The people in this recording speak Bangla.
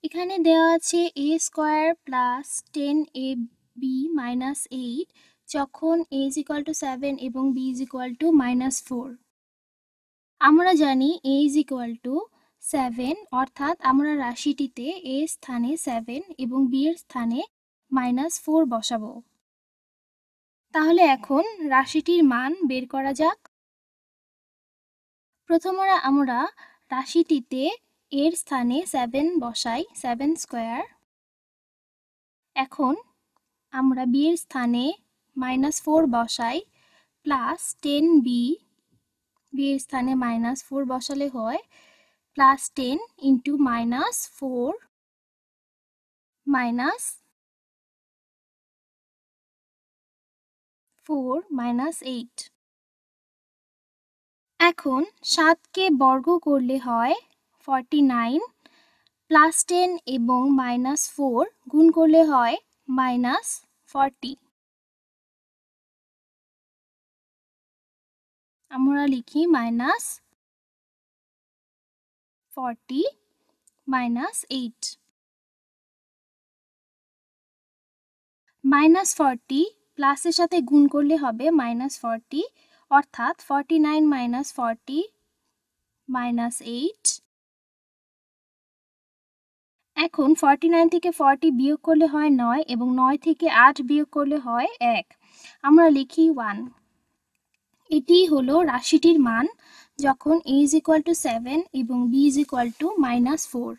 এখানে দেওয়া আছে a square plus 10ab minus 8 যখন a is equal to 7 এবং b is equal to minus 4। আমরা জানি a is equal to 7, অর্থাৎ আমরা রাশিটিতে a স্থানে 7 এবং b এর স্থানে -4 বসাবো। তাহলে এখন রাশিটির মান বের করা যাক। প্রথমে আমরা রাশিটিতে এর স্থানে 7 বসাই, 7 স্কয়ার। এখন আমরা b এর স্থানে -4 বসাই প্লাস 10b, b এর স্থানে -4 বসালে হয় প্লাস 10 ইন্টু -4 মাইনাস 4 মাইনাস 8। এখন 7কে বর্গ করলে হয় 49, প্লাস 10 এবং -4 গুণ করলে হয় -40। আমরা লিখি -40 -8। -40 প্লাসের সাথে গুণ করলে হবে -40, অর্থাৎ 49 -40 -8। এখন 49 থেকে 40 বিয়োগ করলে হয় 9 এবং 9 থেকে 8 বিয়োগ করলে হয় 1। আমরা লিখি 1। এটি হলো রাশিটির মান যখন a is equal to 7 এবং b is equal to -4।